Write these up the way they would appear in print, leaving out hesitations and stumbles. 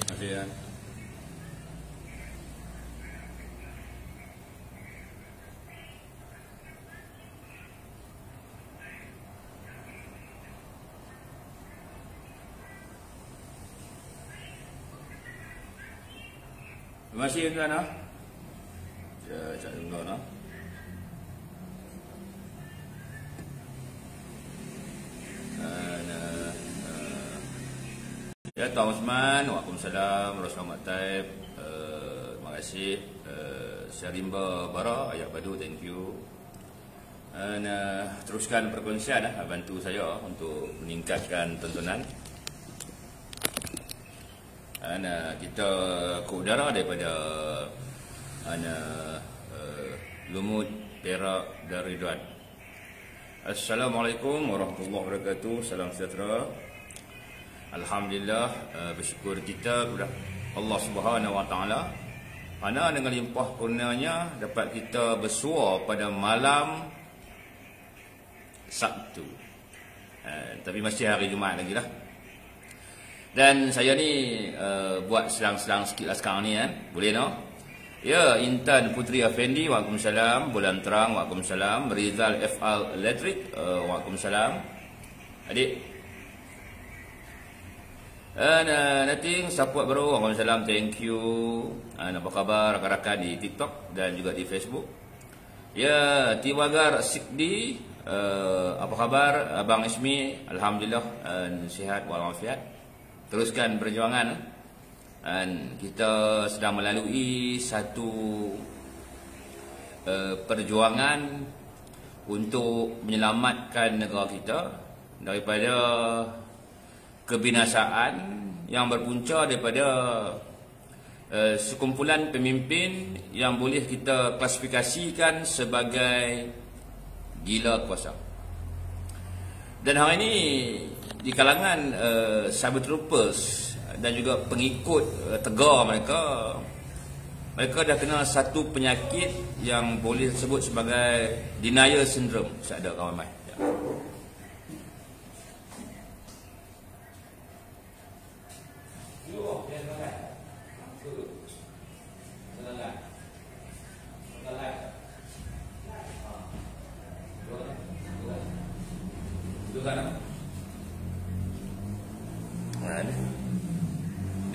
Masih kan? Terima kasih tuan. Cak dulu no. Ya, Tuan Osman, Waalaikumsalam, Rahmat Taib, terima kasih, Syarimba Bara, Ayat Badu, thank you. Dan teruskan perkongsian, bantu saya untuk meningkatkan tontonan. Dan kita ke udara daripada Lumut, Perak dan Ridwan. Assalamualaikum warahmatullahi wabarakatuh. Salam sejahtera. Alhamdulillah, bersyukur kita kepada Allah Subhanahu Wa Taala kerana dengan limpah kurnianya dapat kita bersua pada malam Sabtu. Tapi masih hari Jumaat lagi lah. Dan saya ni buat selang-selang sikit lah sekarang ni kan. Boleh no? Ya, Intan Putri Afendi, Waalaikumsalam. Bulan Terang, Waalaikumsalam. Rizal FL Electric, Waalaikumsalam. Adik nothing, support baru, Waalaikumsalam, thank you. Apa khabar rakan-rakan di TikTok dan juga di Facebook? Ya, Tiwagar Sikdi, apa khabar Abang Ismi? Alhamdulillah, sihat walafiat. Teruskan perjuangan. Dan kita sedang melalui satu perjuangan untuk menyelamatkan negara kita daripada kebinasaan yang berpunca daripada sekumpulan pemimpin yang boleh kita klasifikasikan sebagai gila kuasa. Dan hari ini di kalangan cyber troopers dan juga pengikut tegar mereka dah kena satu penyakit yang boleh disebut sebagai denial syndrome. Saya ada kawan mai. Ya.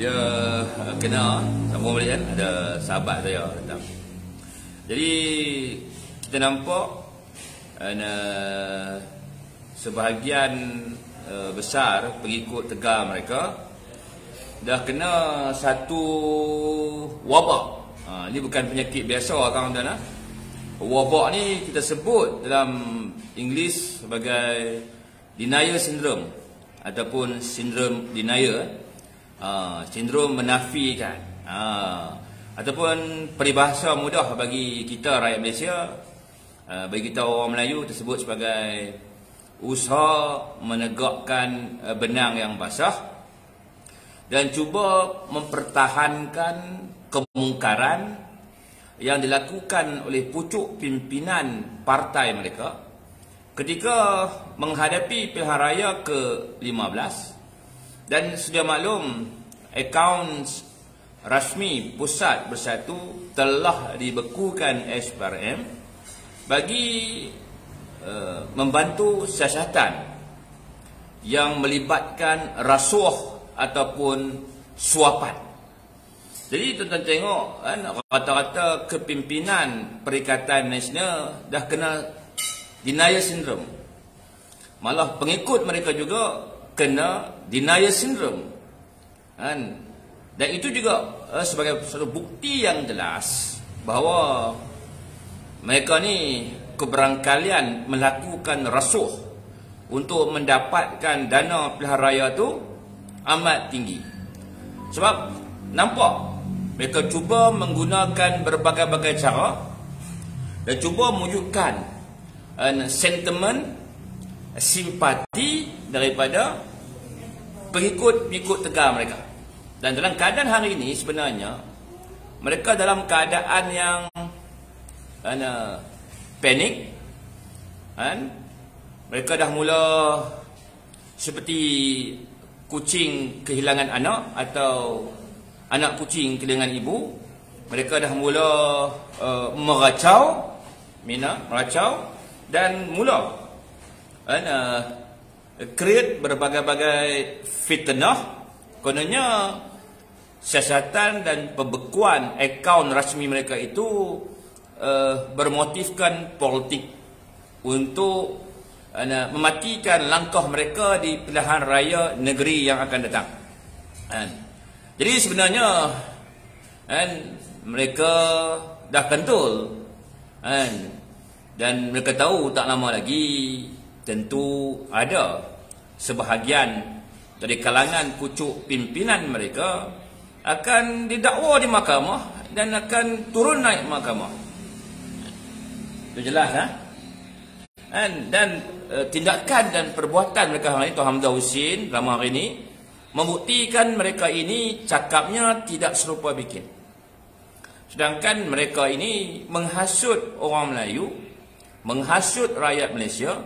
Dia kena sambung balik kan, ada sahabat saya datang. Jadi kita nampak sebahagian besar pengikut tegar mereka dah kena satu wabak. Ini bukan penyakit biasa kawan-kawan. Wabak ni kita sebut dalam English sebagai denial syndrome ataupun sindrom denial. Sindrom menafikan, ataupun peribahasa mudah bagi kita rakyat Malaysia, bagi kita orang Melayu tersebut sebagai usaha menegakkan benang yang basah dan cuba mempertahankan kemungkaran yang dilakukan oleh pucuk pimpinan partai mereka ketika menghadapi pilihan raya ke-15. Dan sudah maklum, akaun rasmi Pusat Bersatu telah dibekukan SPRM bagi membantu siasatan yang melibatkan rasuah ataupun suapan. Jadi tuan-tuan tengok kan, rata-rata kepimpinan Perikatan Nasional dah kena denial syndrome. Malah pengikut mereka juga kena denial syndrome. Dan itu juga sebagai satu bukti yang jelas bahawa mereka ni keberangkalian melakukan rasuah untuk mendapatkan dana pilihan raya tu amat tinggi. Sebab nampak mereka cuba menggunakan berbagai-bagai cara dan cuba mewujudkan sentimen simpati daripada pengikut-pengikut tegar mereka. Dan dalam keadaan hari ini sebenarnya mereka dalam keadaan yang panik, mereka dah mula seperti kucing kehilangan anak atau anak kucing kelingan ibu, mereka dah mula meracau, dan mula create berbagai-bagai fitnah. Kononnya siasatan dan pembekuan akaun rasmi mereka itu bermotifkan politik untuk mematikan langkah mereka di pilihan raya negeri yang akan datang. Jadi sebenarnya mereka dah kentul, dan mereka tahu tak lama lagi tentu ada sebahagian dari kalangan pucuk pimpinan mereka akan didakwa di mahkamah dan akan turun naik mahkamah. Itu jelas, dan tindakan dan perbuatan mereka hari ini, Tuan Hamzah Hussein dalam hari ini membuktikan mereka ini cakapnya tidak serupa bikin. Sedangkan mereka ini menghasut orang Melayu, menghasut rakyat Malaysia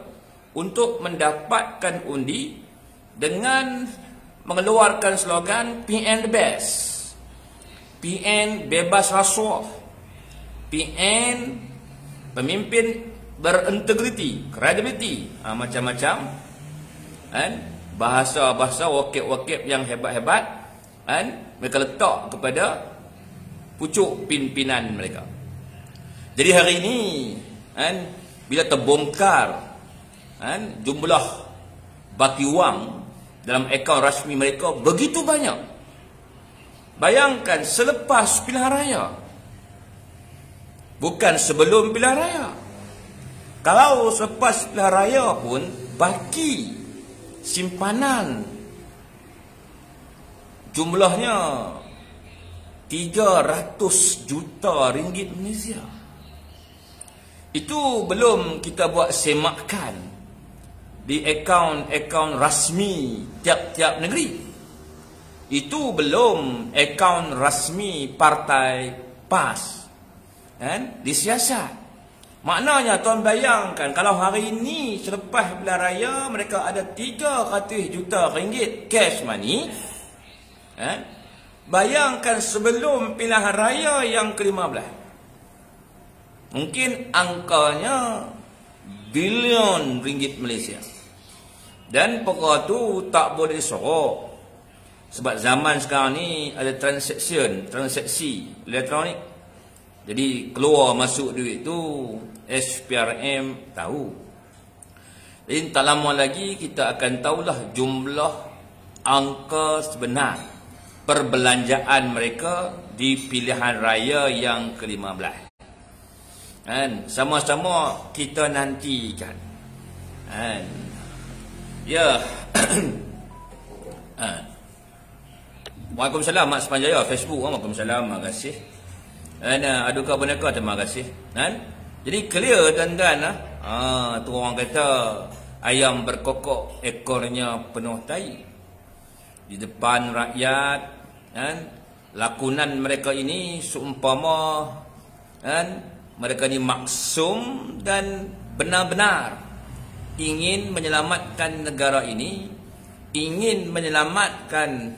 untuk mendapatkan undi dengan mengeluarkan slogan PN the best, PN bebas rasuah, PN pemimpin berintegriti, credibility, macam-macam, bahasa-bahasa wakil-wakil yang hebat-hebat, mereka letak kepada pucuk pimpinan mereka. Jadi hari ini, bila terbongkar jumlah baki wang dalam akaun rasmi mereka begitu banyak, bayangkan selepas pilihan raya, bukan sebelum pilihan raya. Kalau selepas pilihan raya pun baki simpanan jumlahnya 300 juta ringgit Malaysia. Itu belum kita buat semakan di akaun-akaun rasmi tiap-tiap negeri. Itu belum akaun rasmi partai PAS disiasat. Maknanya tuan bayangkan kalau hari ini selepas pilihan raya mereka ada 300 juta ringgit cash money, bayangkan sebelum pilihan raya yang ke-15, mungkin angkanya bilion ringgit Malaysia. Dan perkara tu tak boleh disorok, sebab zaman sekarang ni ada transaksi elektronik. Jadi keluar masuk duit tu SPRM tahu. Jadi tak lama lagi kita akan tahulah jumlah angka sebenar perbelanjaan mereka di pilihan raya yang ke-15. Sama-sama kita nantikan. Ya. Waalaikumsalam Mak Sepanjaya Facebook. Waalaikumsalam, terima kasih. Adukah boneka, terima kasih. Jadi clear tuan-tuan. Tu orang kata ayam berkokok ekornya penuh tai. Di depan rakyat, lakonan mereka ini seumpama mereka ni maksum dan benar-benar ingin menyelamatkan negara ini, ingin menyelamatkan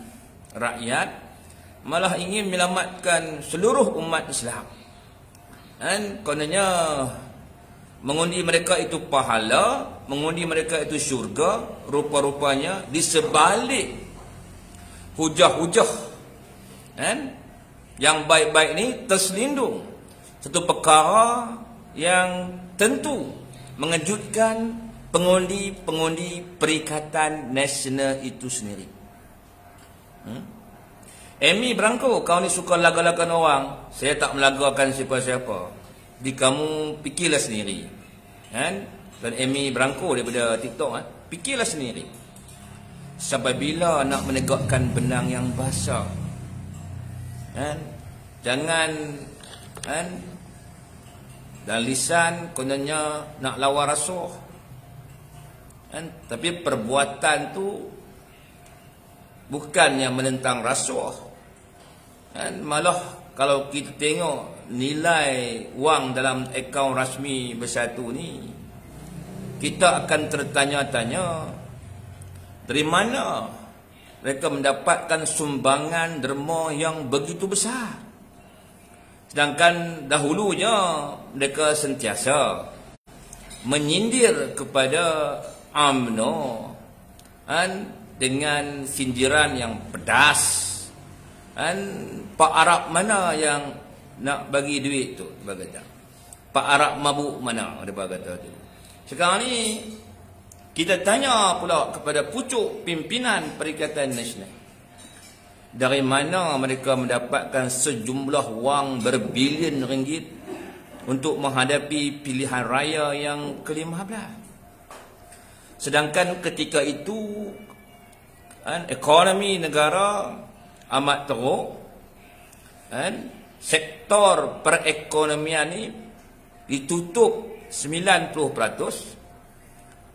rakyat, malah ingin menyelamatkan seluruh umat Islam. Kononnya mengundi mereka itu pahala, mengundi mereka itu syurga. Rupa-rupanya di sebalik hujah-hujah yang baik-baik ini terselindung satu perkara yang tentu mengejutkan pengundi-pengundi Perikatan Nasional itu sendiri. Amy Branco, kau ni suka laga-lagan orang. Saya tak melagakan siapa-siapa. Jadi kamu fikirlah sendiri. Dan Amy Branco daripada TikTok, fikirlah sendiri. Sampai bila nak menegakkan benang yang basah? Jangan dan lisan kononnya nak lawan rasuah. Tapi perbuatan tu bukan yang menentang rasuah. Malah kalau kita tengok nilai wang dalam akaun rasmi bersatu ni, kita akan tertanya-tanya dari mana mereka mendapatkan sumbangan derma yang begitu besar. Sedangkan dahulunya mereka sentiasa menyindir kepada UMNO dengan sindiran yang pedas. Pak Arab mana yang nak bagi duit tu? Dia kata. Pak Arab mabuk mana? Dia kata tu. Sekarang ni kita tanya pula kepada pucuk pimpinan Perikatan Nasional. Dari mana mereka mendapatkan sejumlah wang berbilion ringgit untuk menghadapi pilihan raya yang ke-15? Sedangkan ketika itu ekonomi negara amat teruk, sektor perekonomian ni ditutup 90%,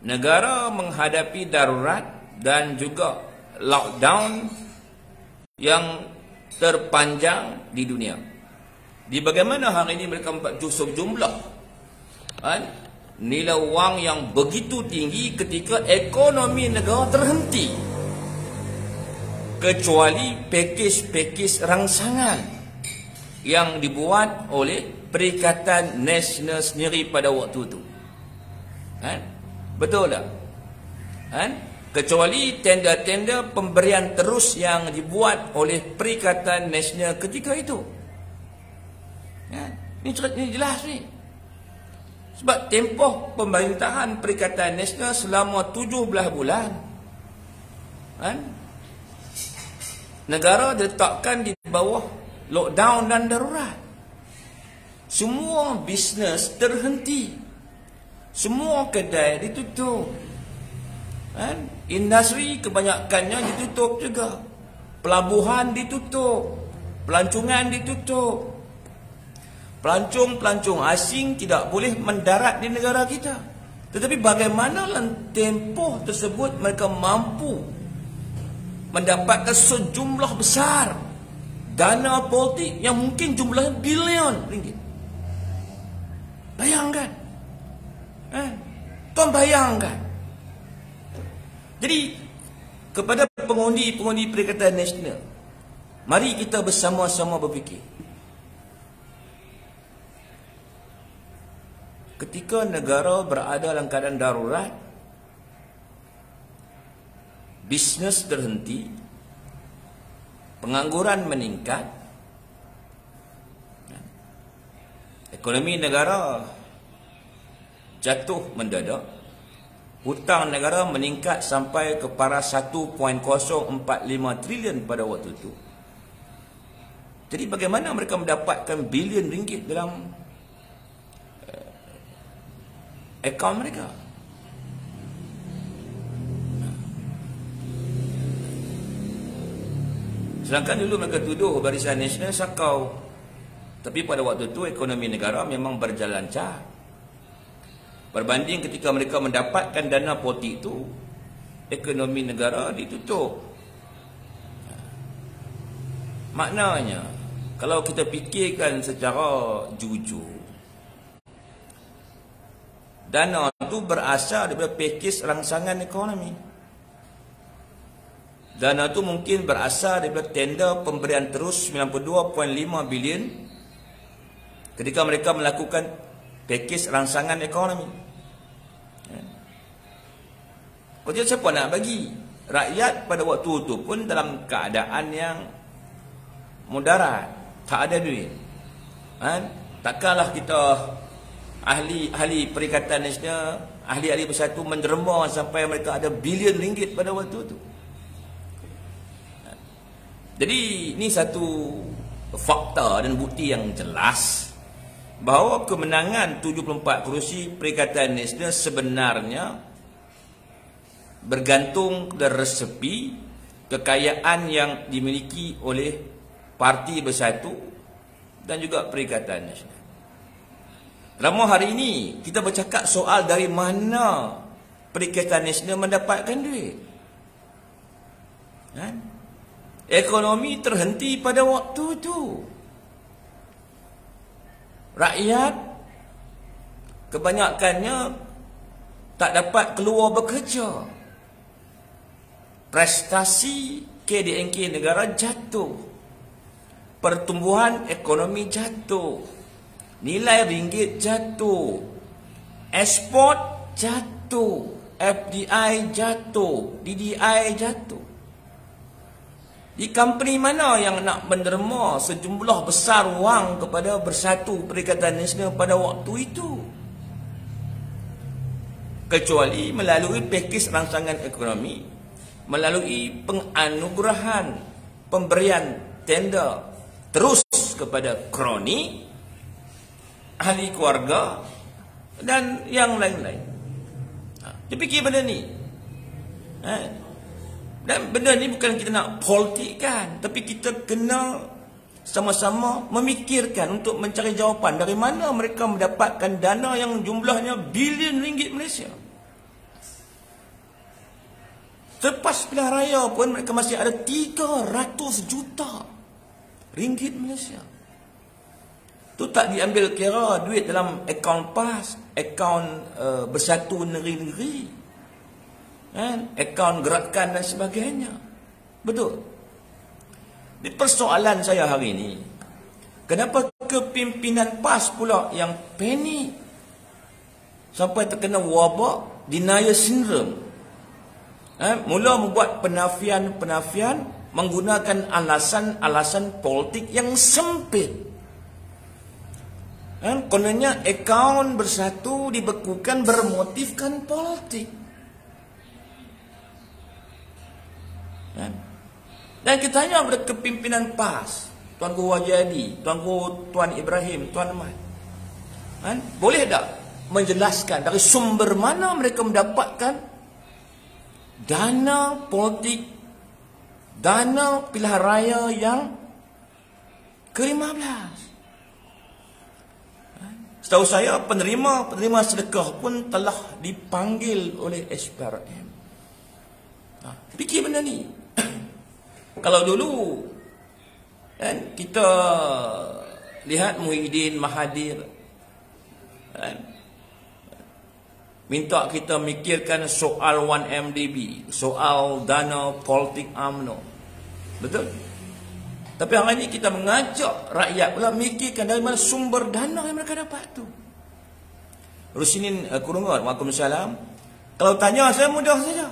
negara menghadapi darurat dan juga lockdown yang terpanjang di dunia. Di bagaimana hari ini mereka membuat sejumlah nilai wang yang begitu tinggi ketika ekonomi negara terhenti, kecuali pakej-pakej rangsangan yang dibuat oleh Perikatan Nasional sendiri pada waktu itu. Betul tak? Kecuali tenda-tenda pemberian terus yang dibuat oleh Perikatan Nasional ketika itu. Ini jelas ni. Sebab tempoh pemerintahan Perikatan Nasional selama 17 bulan, negara diletakkan di bawah lockdown dan darurat. Semua bisnes terhenti, semua kedai ditutup, industri kebanyakannya ditutup juga, pelabuhan ditutup, pelancongan ditutup. Pelancong-pelancong asing tidak boleh mendarat di negara kita. Tetapi bagaimana tempoh tersebut mereka mampu mendapatkan sejumlah besar dana politik yang mungkin jumlahnya bilion ringgit. Bayangkan. Tuan bayangkan. Jadi kepada pengundi-pengundi Perikatan Nasional, mari kita bersama-sama berfikir. Ketika negara berada dalam keadaan darurat, bisnes terhenti, pengangguran meningkat, ekonomi negara jatuh mendadak, hutang negara meningkat sampai ke paras 1.045 trilion pada waktu itu. Jadi bagaimana mereka mendapatkan bilion ringgit dalam akaun mereka? Sedangkan dulu mereka tuduh Barisan Nasional sakau. Tapi pada waktu itu ekonomi negara memang berjalan lancar. Berbanding ketika mereka mendapatkan dana politik itu, ekonomi negara ditutup. Maknanya, kalau kita fikirkan secara jujur, dana itu berasal daripada pakej rangsangan ekonomi. Dana itu mungkin berasal daripada tender pemberian terus 92.5 bilion ketika mereka melakukan pakej rangsangan ekonomi. Jadi siapa nak bagi? Rakyat pada waktu itu pun dalam keadaan yang mudarat, tak ada duit. Takkanlah kita ahli Perikatan Nasional, ahli-ahli bersatu menderma sampai mereka ada bilion ringgit pada waktu itu. Jadi ini satu fakta dan bukti yang jelas bahawa kemenangan 74 kerusi Perikatan Nasional sebenarnya bergantung dari resepi kekayaan yang dimiliki oleh Parti Bersatu dan juga Perikatan Nasional. Dalam hari ini kita bercakap soal dari mana Perikatan Nasional mendapatkan duit. Ekonomi terhenti pada waktu itu. Rakyat kebanyakannya tak dapat keluar bekerja. Prestasi KDNK negara jatuh. Pertumbuhan ekonomi jatuh. Nilai ringgit jatuh. Ekspor jatuh. FDI jatuh. DDI jatuh. Di company mana yang nak menderma sejumlah besar wang kepada Bersatu Perikatan Nasional pada waktu itu? Kecuali melalui pakej rangsangan ekonomi, melalui penganugerahan pemberian tender terus kepada kroni, ahli keluarga dan yang lain-lain. Dia fikir benda ni. Dan benda ni bukan kita nak politikkan, tapi kita kena sama-sama memikirkan untuk mencari jawapan dari mana mereka mendapatkan dana yang jumlahnya bilion ringgit Malaysia. Selepas pilihan raya pun mereka masih ada 300 juta ringgit Malaysia. Tu tak diambil kira duit dalam akaun PAS, akaun Bersatu Negeri-Negeri, akaun gerakan dan sebagainya. Betul. Di persoalan saya hari ini, kenapa kepimpinan PAS pula yang panik sampai terkena wabak denial syndrome? Mula membuat penafian menggunakan alasan-alasan politik yang sempit. Kononnya akaun Bersatu dibekukan bermotifkan politik. Dan kita tanya kepada kepimpinan PAS, Tuan Guru Wajadi, Tuan Ibrahim, Tuan Ahmad, boleh tak menjelaskan dari sumber mana mereka mendapatkan dana politik, dana pilihan raya yang ke-15? Setahu saya penerima sedekah pun telah dipanggil oleh SPRM. Fikir benda ni. Kalau dulu kita lihat Muhyiddin Mahathir minta kita mikirkan soal 1MDB, soal dana politik UMNO. Betul? Tapi hari ini kita mengajak rakyat pula mikirkan dari mana sumber dana yang mereka dapat tu. Rusinin Kurungot, Waalaikumsalam. Kalau tanya saya mudah saja.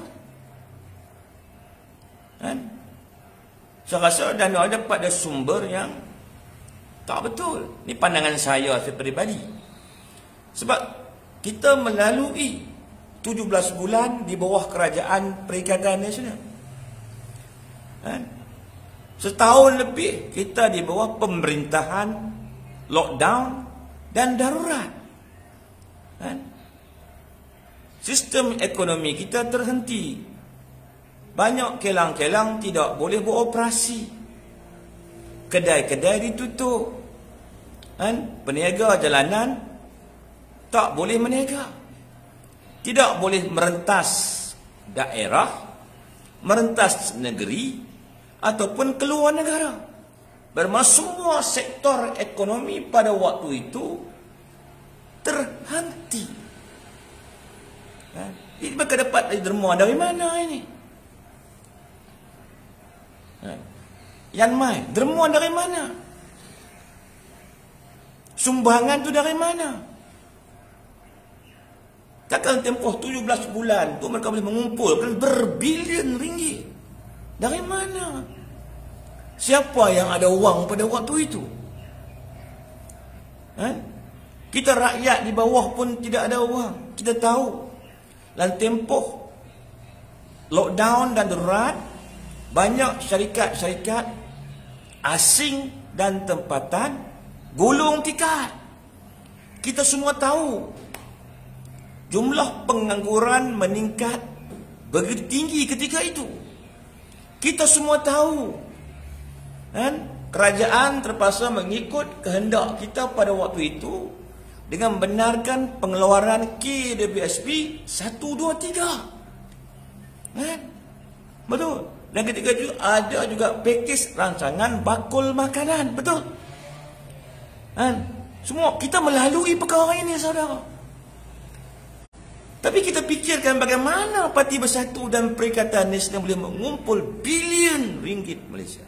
Saya rasa dana dapat dari sumber yang tak betul. Ini pandangan saya peribadi. Sebab kita melalui 17 bulan di bawah Kerajaan Perikatan Nasional. Setahun lebih kita di bawah pemerintahan lockdown dan darurat. Sistem ekonomi kita terhenti. Banyak kelang-kelang tidak boleh beroperasi. Kedai-kedai ditutup. Peniaga jalanan tak boleh meniaga. Tidak boleh merentas daerah, merentas negeri ataupun keluar negara. Bermakna semua sektor ekonomi pada waktu itu terhenti. Ini mereka dapat derma dari mana ini? Yan Mai, derma dari mana? Sumbangan tu dari mana? Takkan tempoh 17 bulan tu mereka boleh mengumpulkan berbilion ringgit. Dari mana? Siapa yang ada wang pada waktu itu? Kita rakyat di bawah pun tidak ada wang. Kita tahu. Dalam tempoh lockdown dan darurat, banyak syarikat-syarikat asing dan tempatan gulung tikar. Kita semua tahu jumlah pengangguran meningkat begitu tinggi ketika itu. Kita semua tahu kerajaan terpaksa mengikut kehendak kita pada waktu itu dengan membenarkan pengeluaran KWSP 1, 2, 3. Betul. Dan ketika itu ada juga pakej rancangan bakul makanan. Betul? Semua kita melalui perkara ini, saudara. Tapi kita fikirkan bagaimana Parti Bersatu dan Perikatan Nasional boleh mengumpul bilion ringgit Malaysia.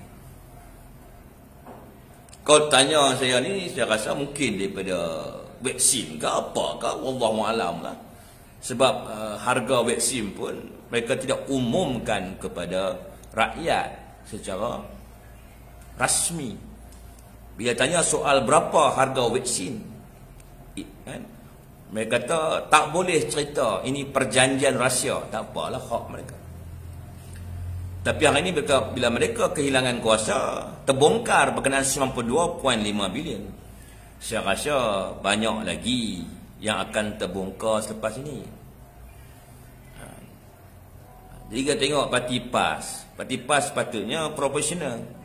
Kau tanya saya ni, saya rasa mungkin daripada vaksin ke apa ke, wallahualam lah. Sebab harga vaksin pun mereka tidak umumkan kepada rakyat secara rasmi. Bila tanya soal berapa harga vaksin, kan? Mereka kata tak boleh cerita, ini perjanjian rahsia. Tak apalah, hak mereka. Tapi hari ini bila mereka kehilangan kuasa, terbongkar berkenaan 92.5 bilion. Saya rasa banyak lagi yang akan terbongkar selepas ini. Jadi kita tengok Parti PAS. Parti PAS sepatutnya profesional.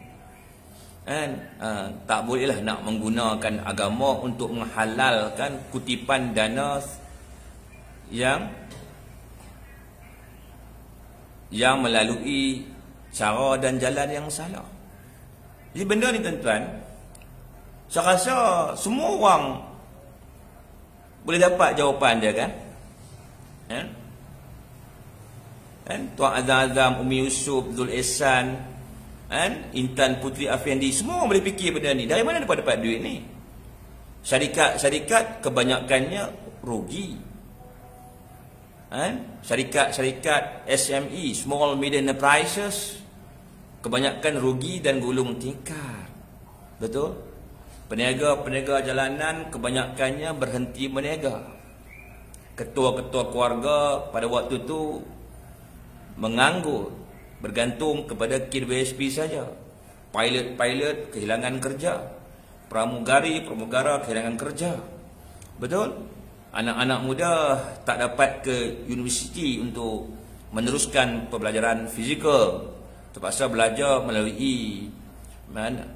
Tak bolehlah nak menggunakan agama untuk menghalalkan kutipan dana yang melalui cara dan jalan yang salah. Jadi benda ni tuan-tuan, saya rasa semua orang boleh dapat jawapan dia, kan? Tuan Azam, Umi Yusuf, Zul Ihsan, Intan Putri Afendi, semua boleh fikir benda ni. Dari mana dapat duit ni? Syarikat kebanyakannya rugi. Syarikat SME, Small Medium Enterprises, kebanyakan rugi dan gulung tikar. Betul? Peniaga-peniaga jalanan kebanyakannya berhenti berniaga. Ketua-ketua keluarga pada waktu tu menganggur, bergantung kepada kir BSP saja. Pilot kehilangan kerja, pramugara kehilangan kerja. Betul? Anak-anak muda tak dapat ke universiti untuk meneruskan pembelajaran fizikal, terpaksa belajar melalui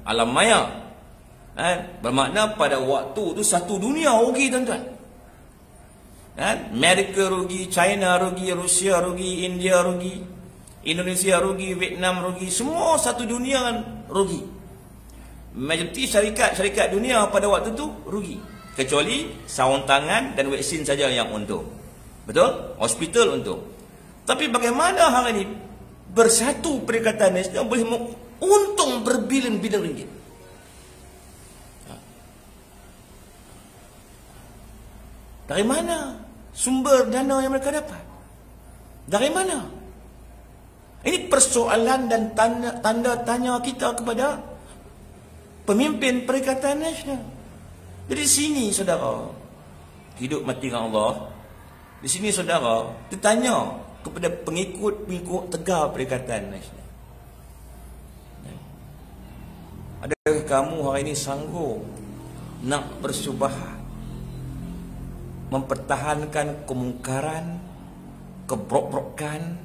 alam maya. Bermakna pada waktu tu satu dunia rugi, tuan-tuan. Amerika rugi, China rugi, Rusia rugi, India rugi, Indonesia rugi, Vietnam rugi, semua satu dunia rugi. Majoriti syarikat dunia pada waktu tu rugi, kecuali sarung tangan dan vaksin saja yang untung. Betul? Hospital untung. Tapi bagaimana hari ini Bersatu Perikatan Nasional boleh untung berbilion-bilion ringgit? Dari mana sumber dana yang mereka dapat? Dari mana? Ini persoalan dan tanda tanya kita kepada pemimpin Perikatan Nasional. Jadi sini saudara, hidup mati dengan Allah. Di sini saudara, ditanya kepada pengikut tegar Perikatan Nasional. Adakah kamu hari ini sanggup nak bersubahat, mempertahankan kemungkaran, kebrok-brokan,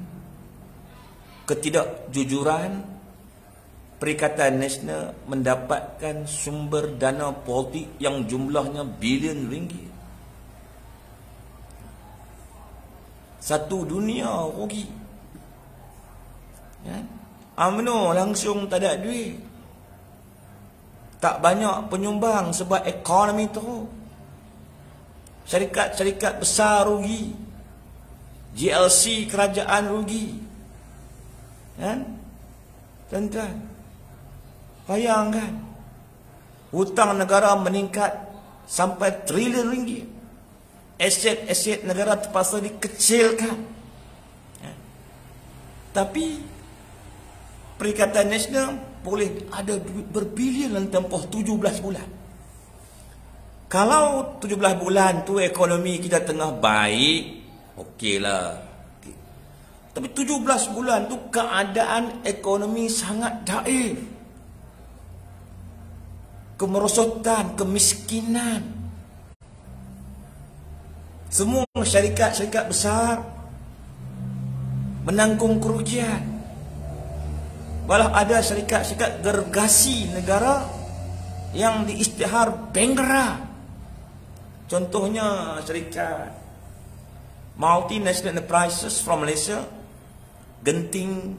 ketidakjujuran? Perikatan Nasional mendapatkan sumber dana politik yang jumlahnya bilion ringgit. Satu dunia rugi. UMNO langsung tak ada duit. Tak banyak penyumbang sebab ekonomi teruk. Syarikat-syarikat besar rugi. GLC kerajaan rugi. Tuan-tuan, bayangkan, hutang negara meningkat sampai trilion ringgit. Aset-aset negara terpaksa dikecilkan. Tapi Perikatan Nasional boleh ada duit berbilion dalam tempoh 17 bulan. Kalau 17 bulan tu ekonomi kita tengah baik, okeylah. Tapi 17 bulan tu keadaan ekonomi sangat daif. Kemerosotan, kemiskinan. Semua syarikat-syarikat besar menanggung kerugian. Malah ada syarikat-syarikat gergasi negara yang diisytihar bankrupt. Contohnya syarikat Multinational Enterprises from Malaysia, Genting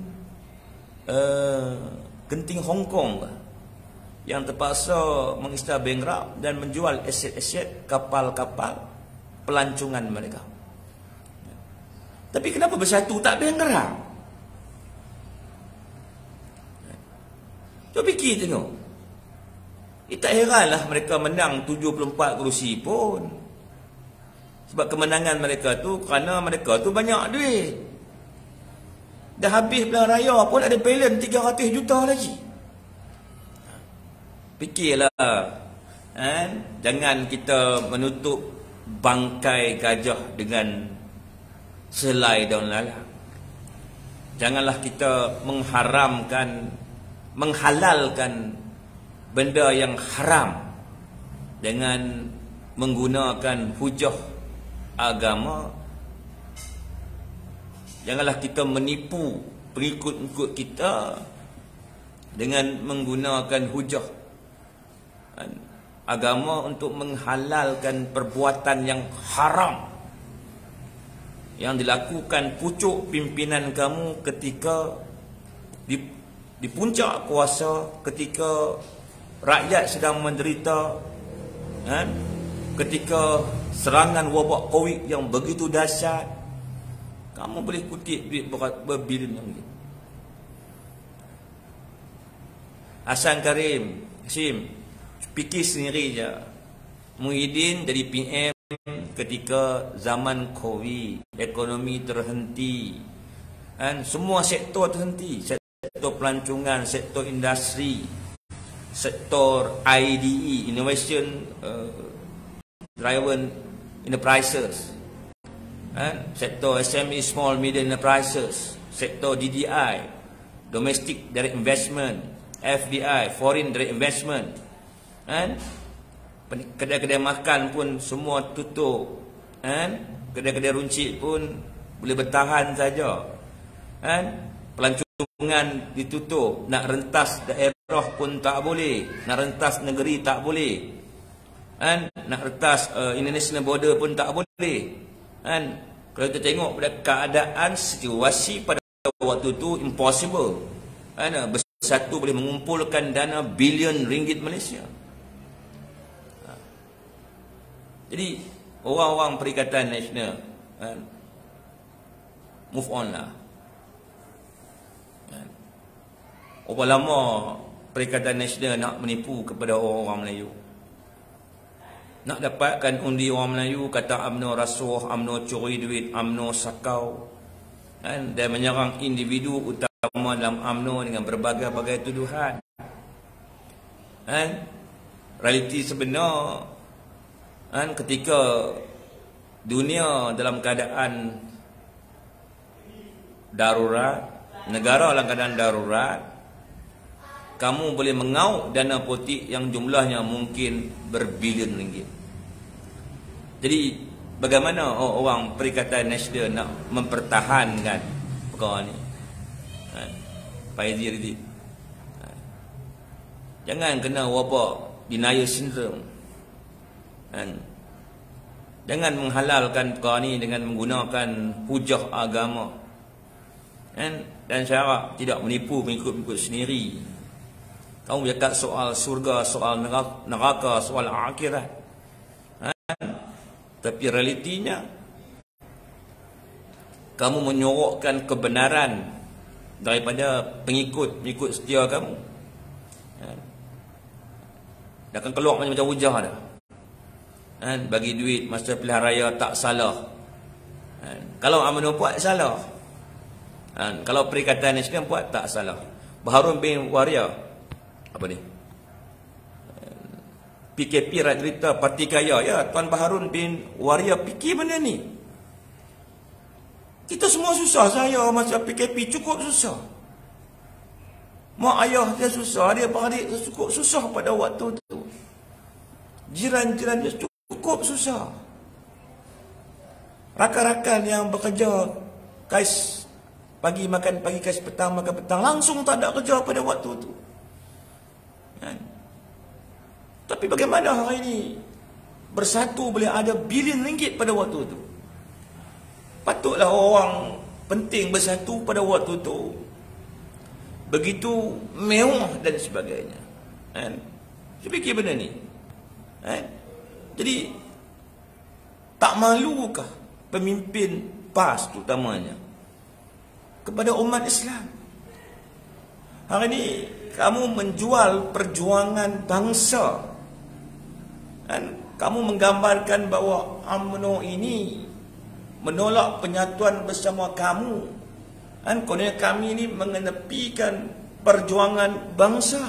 Hong Kong, yang terpaksa mengisytihar bankrupt dan menjual aset-aset kapal-kapal pelancongan mereka. Tapi kenapa bersatu tak bergerak? Cuba fikir tengok. Tak heranlah mereka menang 74 kerusi pun. Sebab kemenangan mereka tu kerana mereka tu banyak duit. Dah habis pilihan raya pun ada balance 300 juta lagi. Fikirlah. Jangan kita menutup bangkai gajah dengan selai daun lalang. Janganlah kita menghalalkan benda yang haram dengan menggunakan hujah agama. Janganlah kita menipu pengikut-pengikut kita dengan menggunakan hujah agama untuk menghalalkan perbuatan yang haram yang dilakukan pucuk pimpinan kamu ketika di puncak kuasa, ketika rakyat sedang menderita, ketika serangan wabak COVID yang begitu dahsyat, kamu boleh kutip duit berbilion ringgit. Hasan Karim, Hashim, fikir sendiri je. Muhyiddin jadi PM ketika zaman COVID, ekonomi terhenti, semua sektor terhenti, sektor pelancongan, sektor industri, sektor IDE, Innovation Driven Enterprises, sektor SME, Small Medium Enterprises, sektor DDI, Domestic Direct Investment, FDI, Foreign Direct Investment, kedai-kedai makan pun semua tutup, kedai-kedai runcit pun boleh bertahan saja, pelancongan ditutup, nak rentas daerah pun tak boleh, nak rentas negeri tak boleh, nak rentas international border pun tak boleh. Kalau kita tengok pada keadaan situasi pada waktu tu impossible, bersatu boleh mengumpulkan dana bilion ringgit Malaysia. Jadi orang-orang Perikatan Nasional, move on lah. Berapa lama Perikatan Nasional nak menipu kepada orang-orang Melayu? Nak dapatkan undi orang Melayu, kata UMNO rasuah, UMNO curi duit, UMNO sakau, dan menyerang individu utama dalam UMNO dengan berbagai-bagai tuduhan. Realiti sebenar, ketika dunia dalam keadaan darurat, negara dalam keadaan darurat, kamu boleh mengauk dana politik yang jumlahnya mungkin berbilion ringgit. Jadi bagaimana orang Perikatan Nasional nak mempertahankan perkara ni? Faizi Ridhi, jangan kena wabak denial syndrome. Jangan menghalalkan perkara ni dengan menggunakan hujah agama, dan saya harap tidak menipu pengikut-pengikut sendiri. Kamu bercakap soal surga, soal neraka, soal akhirat, tapi realitinya kamu menyorokkan kebenaran daripada pengikut setia kamu. Dah akan keluar macam-macam hujah dah. Bagi duit masa pilihan raya tak salah. Kalau UMNO buat salah, kalau Perikatan Nasional buat tak salah. Baharudin bin Waria, apa ni, PKP rakyat cerita parti kaya, ya Tuan Baharudin bin Waria fikir benda ni. Kita semua susah, saya masa PKP cukup susah, mak ayah dia susah, dia beradik cukup susah pada waktu tu, jiran-jiran dia cukup susah, rakan-rakan yang bekerja kais pagi makan pagi, kais petang makan petang, langsung tak ada kerja pada waktu tu. Tapi bagaimana hari ini bersatu boleh ada bilion ringgit pada waktu tu? Patutlah orang penting bersatu pada waktu tu. Begitu mewah dan sebagainya. Saya fikir benda ni. Jadi tak malukah pemimpin PAS terutamanya, kepada umat Islam. Hari ini kamu menjual perjuangan bangsa. Dan kamu menggambarkan bahawa UMNO ini menolak penyatuan bersama kamu. Dan kononnya kami ini mengenepikan perjuangan bangsa.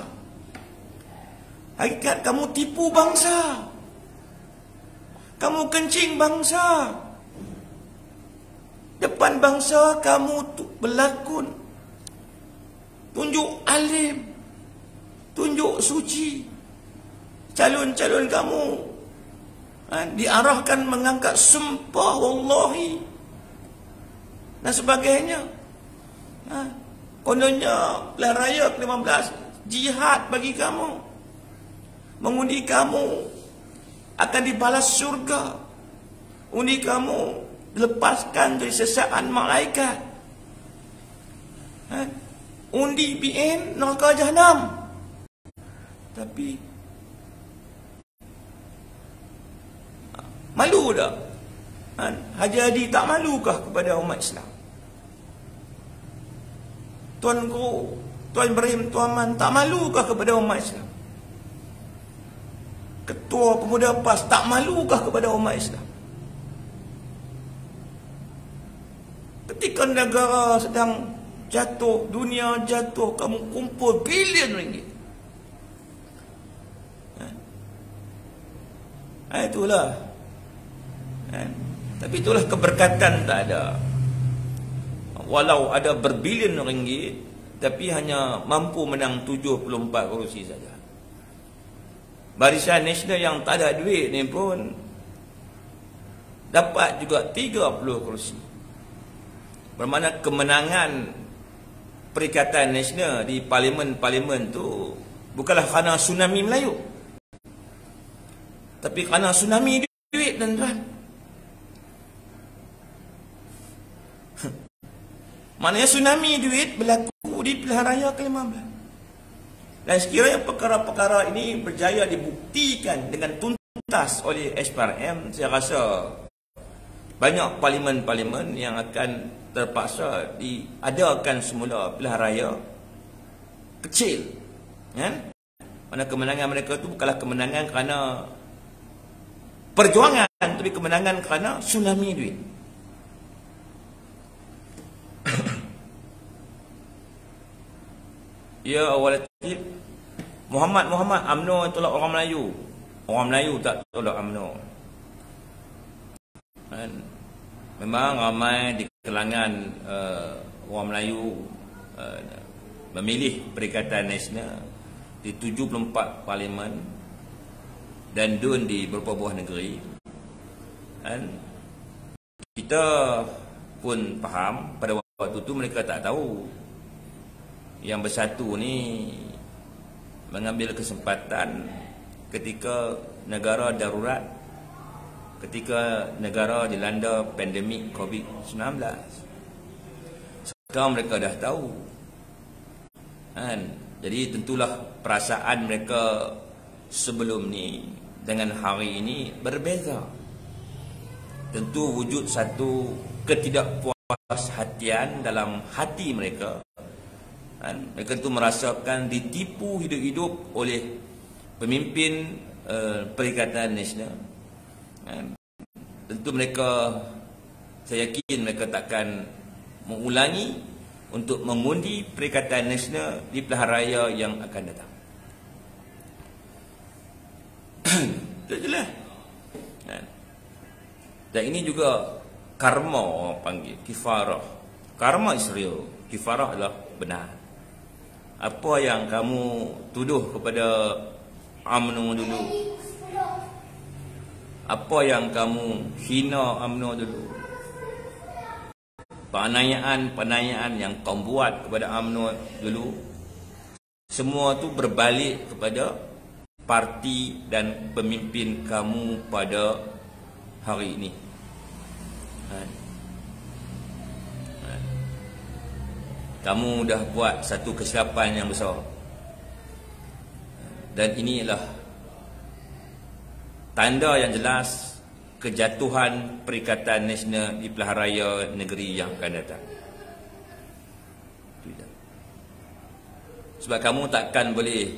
Hakikat kamu tipu bangsa. Kamu kencing bangsa. Depan bangsa kamu berlakon. Tunjuk alim. Tunjuk suci. Calon-calon kamu diarahkan mengangkat sumpah wallahi dan sebagainya. Kononnya pilihan raya ke-15 jihad bagi kamu. Mengundi kamu akan dibalas syurga. Undi kamu dilepaskan dari sesaan malaikat. Undi BN neraka jahanam. Tapi malu tak? Haji Hadi tak malukah kepada umat Islam? Tuanku, Tuan Ibrahim Tuaman tak malukah kepada umat Islam? Ketua Pemuda PAS tak malukah kepada umat Islam? Ketika negara sedang jatuh, dunia jatuh, kamu kumpul bilion ringgit. Itulah. Tapi itulah keberkatan tak ada. Walau ada berbilion ringgit, tapi hanya mampu menang 74 kerusi saja. Barisan Nasional yang tak ada duit ni pun dapat juga 30 kerusi. Bermakna kemenangan Perikatan Nasional di parlimen-parlimen tu bukanlah kerana tsunami Melayu, tapi kerana tsunami duit, tuan-tuan. Maknanya tsunami duit berlaku di pilihan raya ke-15. Dan sekiranya perkara-perkara ini berjaya dibuktikan dengan tuntas oleh SPRM, saya rasa banyak parlimen-parlimen yang akan terpaksa diadakan semula pilihan raya kecil. Mana kemenangan mereka itu bukanlah kemenangan kerana perjuangan, tapi kemenangan kerana tsunami duit. Ya awal tip Muhammad UMNO tolak orang Melayu. Orang Melayu tak tolak UMNO. Memang ramai di kalangan orang Melayu memilih Perikatan Nasional di 74 parlimen dan dun di beberapa buah negeri. Dan kita pun faham pada waktu itu mereka tak tahu yang bersatu ni mengambil kesempatan ketika negara darurat, ketika negara dilanda pandemik COVID-19. Sekarang mereka dah tahu. Jadi tentulah perasaan mereka sebelum ni dengan hari ini berbeza. Tentu wujud satu ketidakpuashatian dalam hati mereka. Mereka itu merasakan ditipu hidup-hidup oleh pemimpin Perikatan Nasional. Tentu mereka, saya yakin mereka takkan mengulangi untuk mengundi Perikatan Nasional di pilihan raya yang akan datang. Itu jelas. Dan ini juga karma orang panggil, kifarah. Karma is real, kifarah adalah benar. Apa yang kamu tuduh kepada UMNO dulu, apa yang kamu hina UMNO dulu, penanyaan yang kau buat kepada UMNO dulu, semua tu berbalik kepada parti dan pemimpin kamu pada hari ini. Kamu dah buat satu kesilapan yang besar. Dan ini adalah tanda yang jelas kejatuhan Perikatan Nasional di Pilihan Raya negeri yang akan datang. Sebab kamu takkan boleh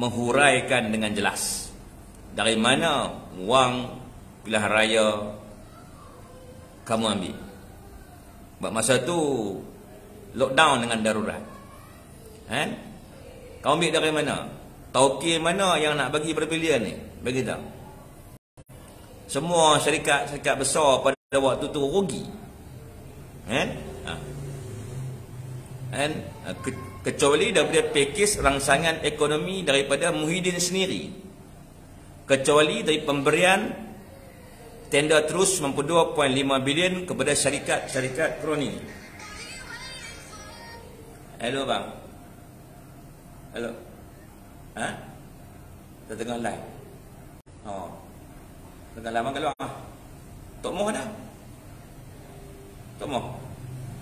menghuraikan dengan jelas dari mana wang pilihan raya kamu ambil. Sebab masa tu lockdown dengan darurat. Kamu ambil dari mana? Taukir mana yang nak bagi perpilihan ni? Bagi tahu. Semua syarikat-syarikat besar pada waktu tu rugi. Kecuali daripada pakej rangsangan ekonomi daripada Muhyiddin sendiri. Kecuali dari pemberian tender terus 92.5 bilion kepada syarikat-syarikat kroni. Hello bang. Hello. Kita tengah live. Tengah lama keluar. Tok Moh ada? Tok Moh.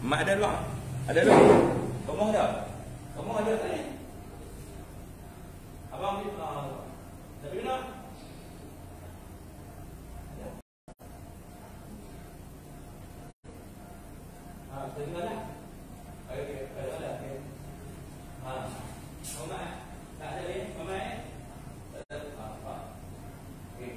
Mak ada luar? Ada luar? Tok Moh ada? Tok Moh ada tak ni? Abang ambil tapi nak? Tengah lah. Okey, ada lah. Mama, tak ada ni, mama. Okey.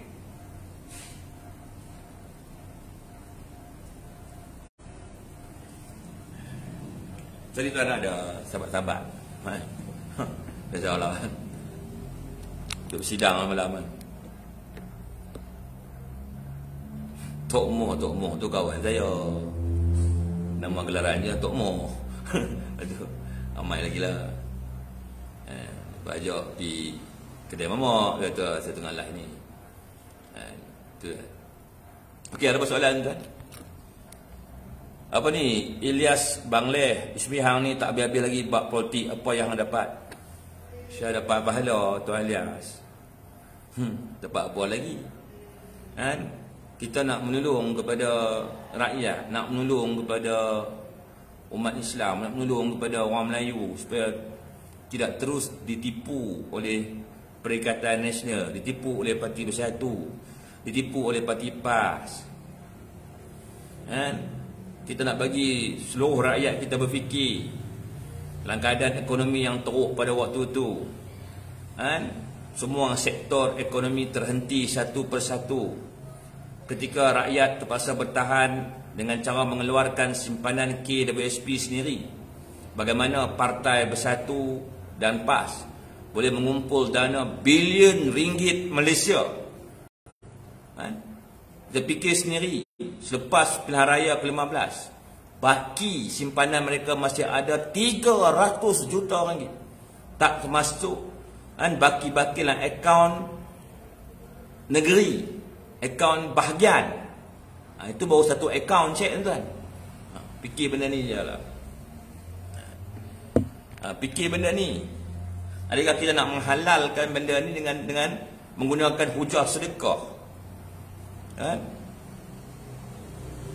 Tadi tu ada sahabat-sahabat. Biasalah. Duduk sidang lama-lama. Tok Moh tu kawan saya. Nama gelarannya Tok Moh. Aduh, amai lagi lah. Ajak pergi kedai mamak. Kata saya tengah live ni. Tu. Okey, ada persoalan tuan? Apa ni? Ilyas Bangleh Ismihang ni tak habis-habis lagi bab politik. Apa yang dapat? Saya dapat pahala Tuan Ilyas. Dapat apa lagi? Kita nak menolong kepada rakyat, nak menolong kepada umat Islam, nak menolong kepada orang Melayu supaya tidak terus ditipu oleh Perikatan Nasional, ditipu oleh Parti Bersatu, ditipu oleh Parti PAS. Kita nak bagi seluruh rakyat kita berfikir dalam keadaan ekonomi yang teruk pada waktu itu. Semua sektor ekonomi terhenti satu persatu. Ketika rakyat terpaksa bertahan dengan cara mengeluarkan simpanan KWSP sendiri. Bagaimana Partai Bersatu dan PAS boleh mengumpul dana bilion ringgit Malaysia. Dia fikir sendiri selepas pilihan raya ke-15. Baki simpanan mereka masih ada 300 juta ringgit. Tak termasuk baki-baki dalam akaun negeri. Akaun bahagian. Itu baru satu akaun cek tuan. Fikir benda ni je lah. Fikir benda ni. Adakah kita nak menghalalkan benda ni dengan menggunakan hujah sedekah?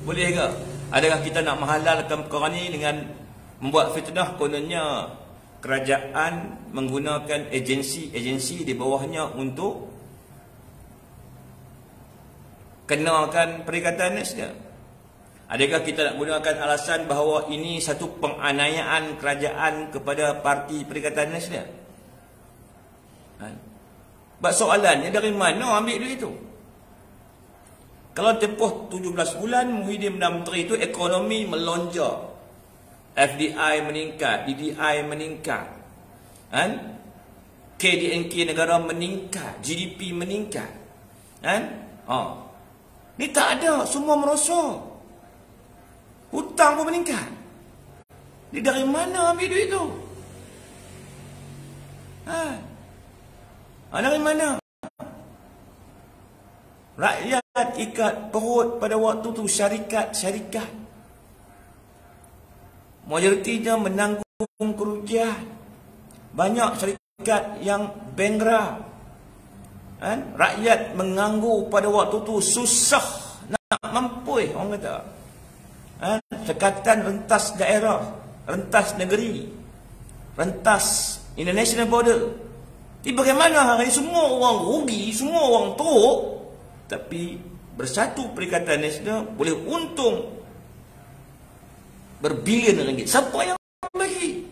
Boleh ke? Adakah kita nak menghalalkan perkara ni dengan membuat fitnah kononnya kerajaan menggunakan agensi-agensi di bawahnya untuk kenakan Perikatan Nasional? Adakah kita nak gunakan alasan bahawa ini satu penganiayaan kerajaan kepada Parti Perikatan Nasional? Soalannya dari mana ambil duit itu? Kalau tempoh 17 bulan Muhyiddin Menteri itu ekonomi melonjak, FDI meningkat, DDI meningkat, KDNK negara meningkat, GDP meningkat, ni tak ada, semua merosot. Hutang pun meningkat. Ni dari mana ambil duit tu? Dari mana? Rakyat ikat perut pada waktu tu syarikat-syarikat. Majoritinya menanggung kerugian. Banyak syarikat yang bankrupt. Rakyat menganggur pada waktu tu susah nak mampu orang kata. Sekatan rentas daerah, rentas negeri, rentas international border. Bagaimana hari ini semua orang rugi, semua orang teruk, tapi Bersatu Perikatan Nasional boleh untung berbilion ringgit. Siapa yang bagi?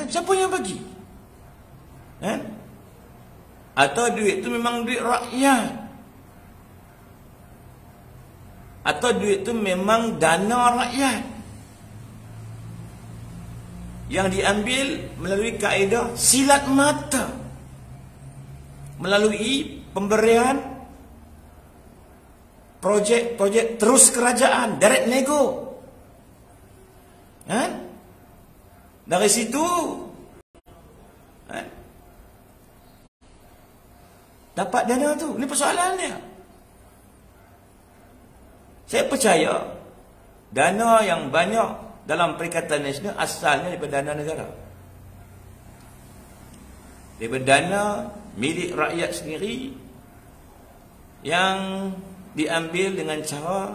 Siapa yang bagi? Atau duit itu memang duit rakyat? Atau duit itu memang dana rakyat yang diambil melalui kaedah silat mata, melalui pemberian projek-projek terus kerajaan, direct nego. Dari situ dapat dana tu. Ini persoalannya. Saya percaya dana yang banyak dalam Perikatan Nasional asalnya daripada dana negara, daripada dana milik rakyat sendiri yang diambil dengan cara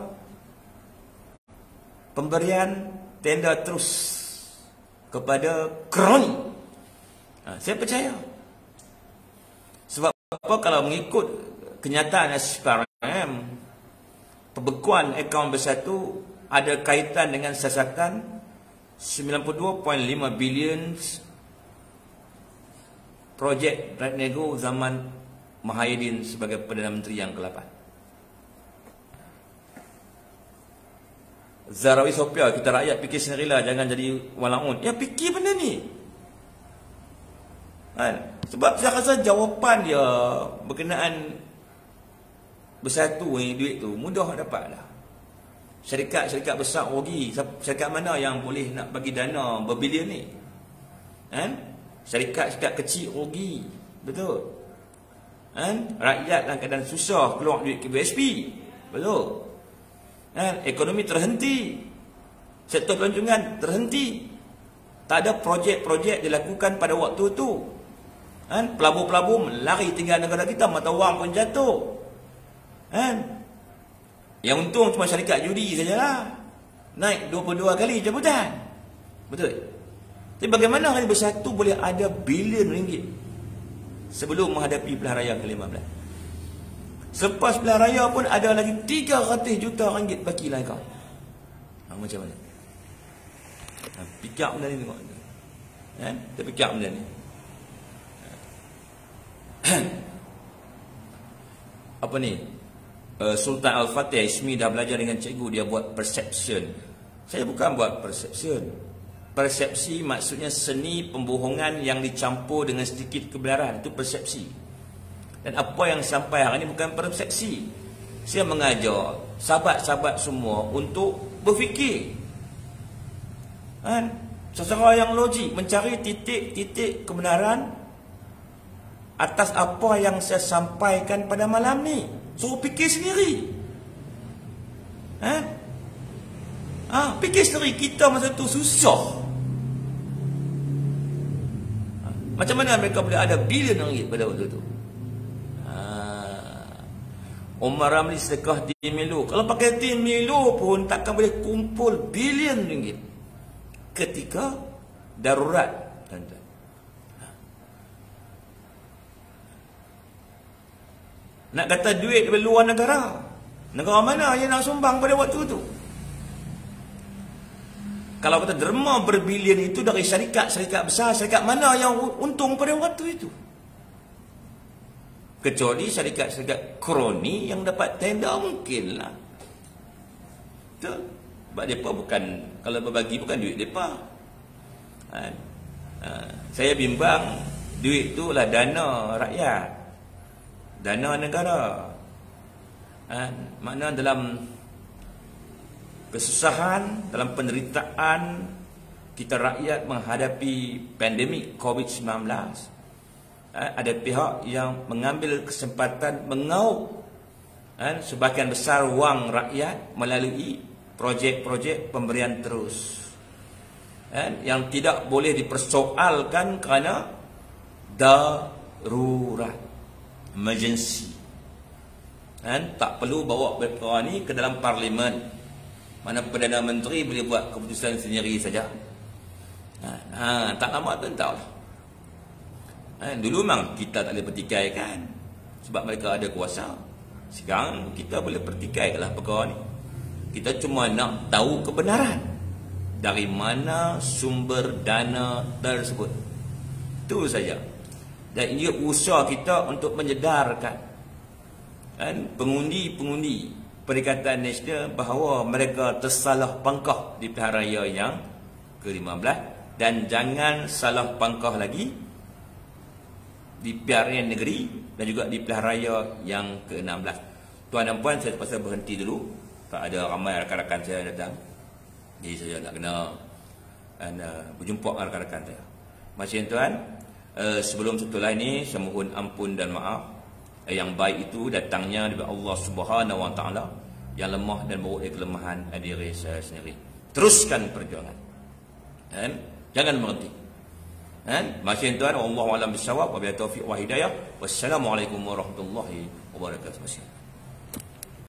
pemberian tender terus kepada kroni. Saya percaya. Sebab apa? Kalau mengikut kenyataan SPRM, pembekuan akaun bersatu ada kaitan dengan sasakan 92.5 bilion projek direct nego zaman Mahayudin sebagai Perdana Menteri yang ke-8. Zahrawi Sofia, kita rakyat fikir sendirilah, jangan jadi walaun. Ya, fikir benda ni. Sebab saya rasa jawapan dia berkenaan bersatu duit tu mudah dapat lah. Syarikat-syarikat besar rugi. Syarikat mana yang boleh nak bagi dana berbilion ni? Syarikat-syarikat kecil rugi. Betul? Rakyat dalam keadaan susah keluar duit KBSP. Betul? Ekonomi terhenti, sektor pelancongan terhenti, tak ada projek-projek dilakukan pada waktu itu. Pelabur-pelabur lari tinggal negara kita, mata wang pun jatuh. Yang untung cuma syarikat judi sajalah, naik 22 kali jabatan. Betul? Tapi bagaimana hari bersatu boleh ada bilion ringgit sebelum menghadapi pilihan raya ke-15? Selepas pilihan raya pun ada lagi 300 juta ringgit baki lah kau. Macam mana? Pikir benda ni tengok. Kita fikir benda ni. Apa ni? Sultan Al-Fatih Ismi dah belajar dengan cikgu, dia buat perception. Saya bukan buat perception. Persepsi maksudnya seni pembohongan yang dicampur dengan sedikit kebenaran. Itu persepsi. Dan apa yang sampai hari ini bukan persepsi. Saya mengajar sahabat-sahabat semua untuk berfikir secara yang logik, mencari titik-titik kebenaran atas apa yang saya sampaikan pada malam ni. Suruh fikir sendiri. Fikir sendiri. Kita masa tu susah. Macam mana mereka boleh ada bilion ringgit pada waktu tu? Umar Ramli sedekah tim Milo. Kalau pakai tim Milo pun takkan boleh kumpul bilion ringgit ketika darurat. Nak kata duit dari luar negara, negara mana yang nak sumbang pada waktu tu? Kalau kata derma berbilion itu dari syarikat-syarikat besar, syarikat mana yang untung pada waktu itu? Kecuali syarikat-syarikat kroni yang dapat tender mungkinlah. Betul? Sebab mereka bukan, kalau berbagi bukan duit mereka. Saya bimbang duit itu lah dana rakyat, dana negara. Makna dalam kesusahan, dalam penderitaan kita rakyat menghadapi pandemik COVID-19, ada pihak yang mengambil kesempatan mengauk sebahagian besar wang rakyat melalui projek-projek pemberian terus, yang tidak boleh dipersoalkan kerana darurat, emergency. Tak perlu bawa perkara ni ke dalam parlimen, mana Perdana Menteri boleh buat keputusan sendiri saja. Tak lama tu entah. Dulu memang kita tak boleh pertikaikan sebab mereka ada kuasa. Sekarang kita boleh pertikaikanlah perkara ni. Kita cuma nak tahu kebenaran. Dari mana sumber dana tersebut. Itu saja. Dan ini usaha kita untuk menyedarkan pengundi-pengundi Perikatan Nasional bahawa mereka tersalah pangkah di pilihan raya yang ke-15 dan jangan salah pangkah lagi di pilihan negeri dan juga di pilihan raya yang ke-16. Tuan dan puan, saya terpaksa berhenti dulu. Tak ada ramai rakan-rakan saya datang. Jadi saya nak kena berjumpa dengan rakan-rakan saya. Macam tuan, sebelum setelah ini saya mohon ampun dan maaf. Yang baik itu datangnya daripada Allah Subhanahu Wa Taala, yang lemah dan buruk dari kelemahan diri saya sendiri. Teruskan perjuangan. Jangan berhenti. Macam tuan, wallahu a'lam bissawab, wa billahi taufiq wa hidayah. Wassalamualaikum warahmatullahi wabarakatuh.